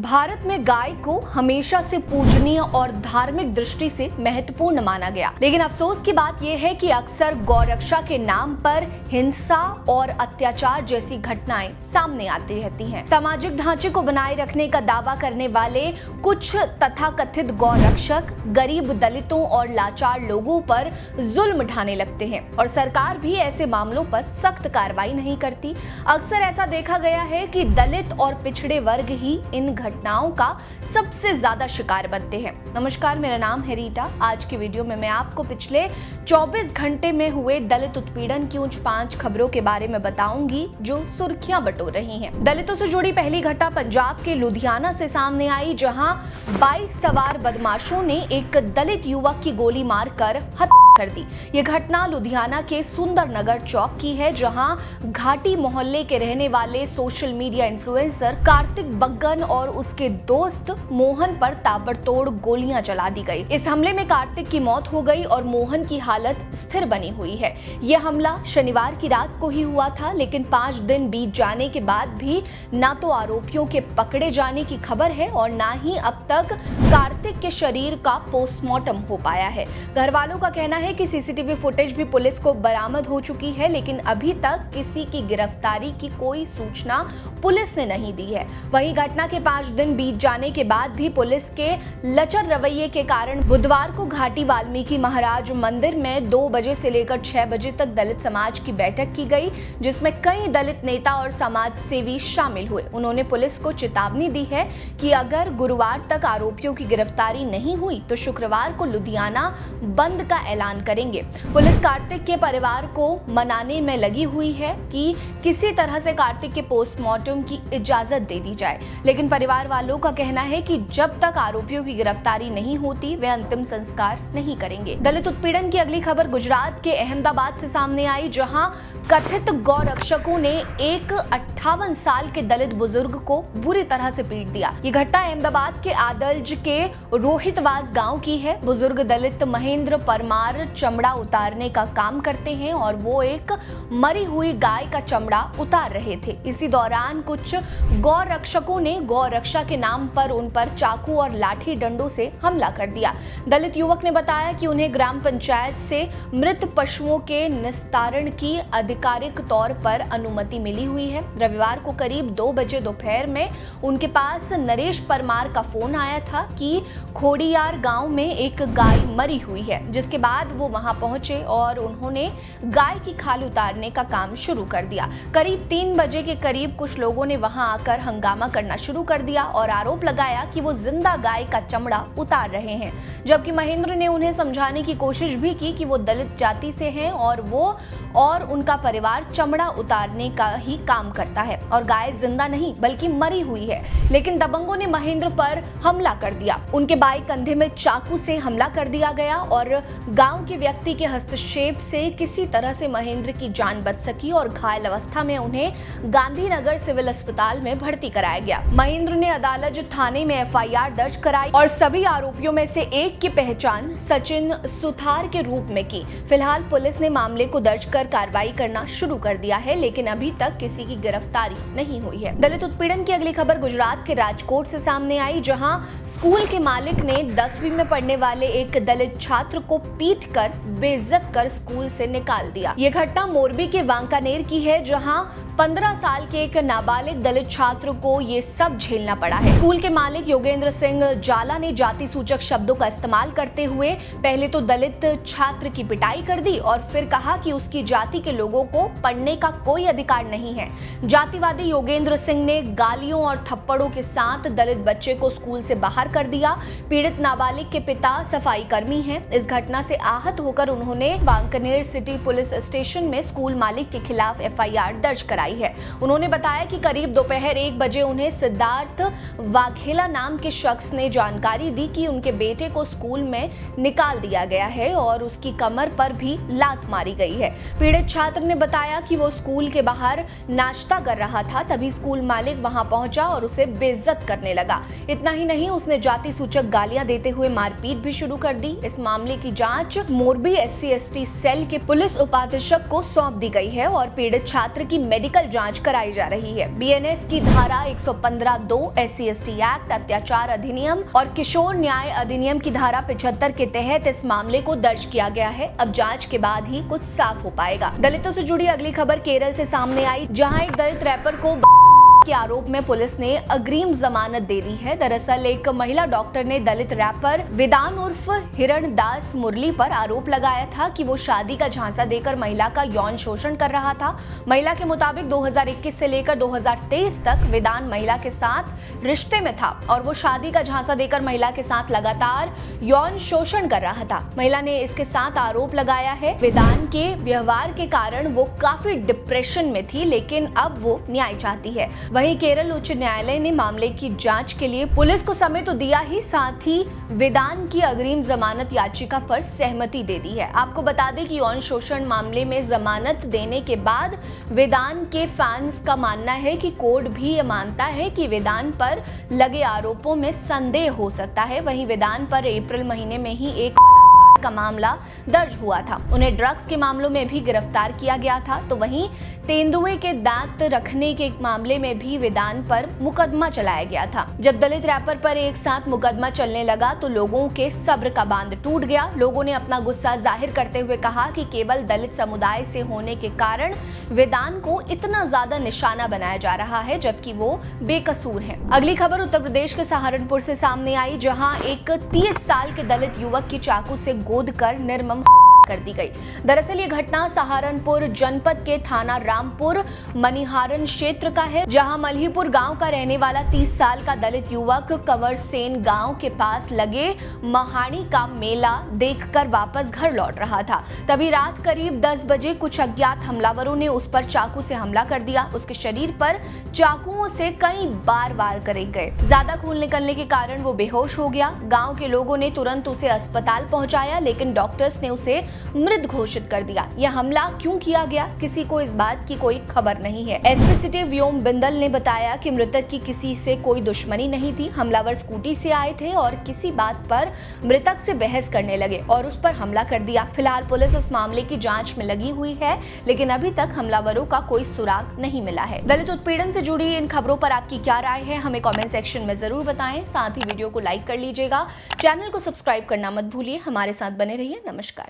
भारत में गाय को हमेशा से पूजनीय और धार्मिक दृष्टि से महत्वपूर्ण माना गया, लेकिन अफसोस की बात यह है कि अक्सर गौरक्षा के नाम पर हिंसा और अत्याचार जैसी घटनाएं सामने आती रहती हैं। सामाजिक ढांचे को बनाए रखने का दावा करने वाले कुछ तथाकथित गौरक्षक गरीब, दलितों और लाचार लोगों पर जुल्म ढाने लगते हैं और सरकार भी ऐसे मामलों पर सख्त कार्रवाई नहीं करती। अक्सर ऐसा देखा गया है कि दलित और पिछड़े वर्ग ही इन घटनाओं का सबसे ज्यादा शिकार बनते हैं। नमस्कार, मेरा नाम है रीटा। आज की वीडियो में मैं आपको पिछले 24 घंटे में हुए दलित उत्पीड़न की उन 5 खबरों के बारे में बताऊंगी जो सुर्खियां बटोर रही हैं। दलितों से जुड़ी पहली घटना पंजाब के लुधियाना से सामने आई, जहां बाइक सवार बदमाशों ने एक दलित युवक की गोली मारकर हत्या कर दी। ये घटना लुधियाना के सुंदर नगर चौक की है, जहां घाटी मोहल्ले के रहने वाले सोशल मीडिया इन्फ्लुएंसर कार्तिक बग्गन और उसके दोस्त मोहन पर ताबड़तोड़ गोलियां चला दी गई। इस हमले में कार्तिक की मौत हो गई और मोहन की हालत स्थिर बनी हुई है। यह हमला शनिवार की रात को ही हुआ था, लेकिन 5 दिन बीत जाने के बाद भी ना तो आरोपियों के पकड़े जाने की खबर है और ना ही अब तक कार्तिक के शरीर का पोस्टमार्टम हो पाया है। घर वालों का कहना है कि सीसीटीवी फुटेज भी पुलिस को बरामद हो चुकी है, लेकिन अभी तक किसी की गिरफ्तारी की कोई सूचना पुलिस ने नहीं दी है। वहीं घटना के 5 दिन बीत जाने के बाद भी पुलिस के लचर रवैये के कारण बुधवार को घाटी वाल्मीकि महाराज मंदिर में 2 बजे से लेकर 6 बजे तक दलित समाज की बैठक की गई, जिसमें कई दलित नेता और समाज सेवी शामिल हुए। उन्होंने पुलिस को चेतावनी दी है कि अगर गुरुवार तक आरोपियों की गिरफ्तारी नहीं हुई तो शुक्रवार को लुधियाना बंद का ऐलान करेंगे। पुलिस कार्तिक के परिवार को मनाने में लगी हुई है कि किसी तरह से कार्तिक के पोस्टमार्टम की इजाजत दे दी जाए, लेकिन परिवार वालों का कहना है कि जब तक आरोपियों की गिरफ्तारी नहीं होती वे अंतिम संस्कार नहीं करेंगे। दलित उत्पीड़न की अगली खबर गुजरात के अहमदाबाद से सामने आई, जहां कथित गौरक्षकों ने एक 58 साल के दलित बुजुर्ग को बुरी तरह से पीट दिया। ये घटना अहमदाबाद के आदल्ज के रोहितवास गांव की है। बुजुर्ग दलित महेंद्र परमार चमड़ा उतारने का काम करते हैं और वो एक मरी हुई गाय का चमड़ा उतार रहे थे। इसी दौरान कुछ गौरक्षकों ने गौरक्षा के नाम पर उन पर चाकू और लाठी डंडों से हमला कर दिया। दलित युवक ने बताया कि उन्हें ग्राम पंचायत से मृत पशुओं के निस्तारण की आधिकारिक तौर पर अनुमति मिली हुई है। रविवार को करीब 2 बजे दोपहर में उनके पास नरेश परमार का फोन आया था कि खोड़ियार गांव में एक गाय मरी हुई है, जिसके बाद वो वहां पहुंचे और उन्होंने गाय की खाल उतारने का काम शुरू कर दिया। करीब 3 बजे के करीब कुछ लोगों ने वहां आकर हंगामा करना शुरू कर दिया और आरोप लगाया कि वो जिंदा गाय का चमड़ा उतार रहे हैं, जबकि महेंद्र ने उन्हें समझाने की कोशिश भी की कि वो दलित जाति से हैं और वो और उनका परिवार चमड़ा उतारने का ही काम करता है और गाय जिंदा नहीं बल्कि मरी हुई है। लेकिन दबंगों ने महेंद्र पर हमला कर दिया। उनके बाएं कंधे में चाकू से हमला कर दिया गया और गांव के व्यक्ति के हस्तक्षेप से किसी तरह से महेंद्र की जान बच सकी और घायल अवस्था में उन्हें गांधीनगर सिविल अस्पताल में भर्ती कराया गया। महेंद्र ने अदालज थाने में FIR दर्ज कराई और सभी आरोपियों में से एक की पहचान सचिन सुथार के रूप में की। फिलहाल पुलिस ने मामले को दर्ज कर कार्रवाई करना शुरू कर दिया है, लेकिन अभी तक किसी की गिरफ्तारी नहीं हुई है। दलित उत्पीड़न की अगली खबर गुजरात के राजकोट से सामने आई, जहां स्कूल के मालिक ने 10वीं में पढ़ने वाले एक दलित छात्र को पीटकर बेइज्जत कर स्कूल से निकाल दिया। ये घटना मोरबी के वांकानेर की है, जहां 15 साल के एक नाबालिग दलित छात्र को ये सब झेलना पड़ा है। स्कूल के मालिक योगेंद्र सिंह जाला ने जाति सूचक शब्दों का इस्तेमाल करते हुए पहले तो दलित छात्र की पिटाई कर दी और फिर कहा कि उसकी जाति के लोगों को पढ़ने का कोई अधिकार नहीं है। जातिवादी योगेंद्र सिंह ने गालियों और थप्पड़ों के साथ दलित बच्चे को स्कूल से बाहर कर दिया। पीड़ित नाबालिग के पिता सफाई कर्मी हैं। इस घटना से आहत होकर उन्होंने वांकानेर सिटी पुलिस स्टेशन में स्कूल मालिक के खिलाफ FIR दर्ज कराई है। उन्होंने बताया कि करीब दोपहर 1 बजे उन्हें सिद्धार्थ वाघेला नाम के शख्स ने जानकारी दी कि उनके बेटे को स्कूल में निकाल दिया गया है और उसकी कमर पर भी लात मारी गई है। पीड़ित छात्र ने बताया कि वो स्कूल के बाहर नाश्ता कर रहा था, तभी स्कूल मालिक वहां पहुंचा और उसे बेइज्जत करने लगा। इतना ही नहीं, उसने जाति सूचक गालियां देते हुए मारपीट भी शुरू कर दी। इस मामले की जांच मोरबी SC/ST सेल के पुलिस उपाधीक्षक को सौंप दी गई है और पीड़ित छात्र की मेडिकल जांच कराई जा रही है। BNS की धारा 115(2) SC/ST एक्ट, अत्याचार अधिनियम और किशोर न्याय अधिनियम की धारा 75 के तहत इस मामले को दर्ज किया गया है। अब जांच के बाद ही कुछ साफ हो पाएगा। दलितों से जुड़ी अगली खबर केरल से सामने आई, जहां एक दलित रैपर को के आरोप में पुलिस ने अग्रिम जमानत दे दी है। दरअसल एक महिला डॉक्टर ने दलित रैपर वेदान उर्फ हिरण दास मुरली पर आरोप लगाया था कि वो शादी का झांसा देकर महिला का यौन शोषण कर रहा था। महिला के मुताबिक 2021 से लेकर 2023 तक वेदान महिला के साथ रिश्ते में था और वो शादी का झांसा देकर महिला के साथ लगातार यौन शोषण कर रहा था। महिला ने इसके साथ आरोप लगाया है। वेदान के व्यवहार के कारण वो काफी डिप्रेशन में थी, लेकिन अब वो न्याय चाहती है। वहीं केरल उच्च न्यायालय ने मामले की जांच के लिए पुलिस को समय तो दिया ही, साथ ही वेदान की अग्रिम जमानत याचिका पर सहमति दे दी है। आपको बता दें कि यौन शोषण मामले में जमानत देने के बाद वेदान के फैंस का मानना है कि कोर्ट भी ये मानता है कि वेदान पर लगे आरोपों में संदेह हो सकता है। वहीं वेदान पर अप्रैल महीने में ही एक का मामला दर्ज हुआ था। उन्हें ड्रग्स के मामलों में भी गिरफ्तार किया गया था। तो वहीं तेंदुए के दांत रखने के मामले में भी वेदान पर मुकदमा चलाया गया था। जब दलित रैपर पर एक साथ मुकदमा चलने लगा तो लोगों के सब्र का बांध टूट गया। लोगों ने अपना गुस्सा जाहिर करते हुए कहा कि केवल दलित समुदाय से होने के कारण वेदान को इतना ज्यादा निशाना बनाया जा रहा है, जबकि वो बेकसूर है। अगली खबर उत्तर प्रदेश के सहारनपुर से सामने आई, जहां एक 30 साल के दलित युवक की चाकू से गोद कर निर्मम कर दी गई। दरअसल ये घटना सहारनपुर जनपद के थाना रामपुर मनिहारन क्षेत्र का है, जहां मल्हीपुर गांव का रहने वाला 30 साल का दलित युवक कंवर सेन गांव के पास लगे महाणी का मेला देखकर वापस घर लौट रहा था। तभी रात करीब 10 बजे कुछ अज्ञात हमलावरों ने उस पर चाकू से हमला कर दिया। उसके शरीर पर चाकुओं से कई बार वार करे गए। ज्यादा खून निकलने के कारण वो बेहोश हो गया। गांव के लोगों ने तुरंत उसे अस्पताल पहुंचाया, लेकिन डॉक्टर्स ने उसे मृत घोषित कर दिया। यह हमला क्यों किया गया, किसी को इस बात की कोई खबर नहीं है। एसपी सिटी व्योम बिंदल ने बताया कि मृतक की किसी से कोई दुश्मनी नहीं थी। हमलावर स्कूटी से आए थे और किसी बात पर मृतक से बहस करने लगे और उस पर हमला कर दिया। फिलहाल पुलिस इस मामले की जांच में लगी हुई है, लेकिन अभी तक हमलावरों का कोई सुराग नहीं मिला है। दलित उत्पीड़न से जुड़ी इन खबरों पर आपकी क्या राय है, हमें कमेंट सेक्शन में जरूर बताएं। साथ ही वीडियो को लाइक कर लीजिएगा, चैनल को सब्सक्राइब करना मत भूलिए। हमारे साथ बने रहिए। नमस्कार।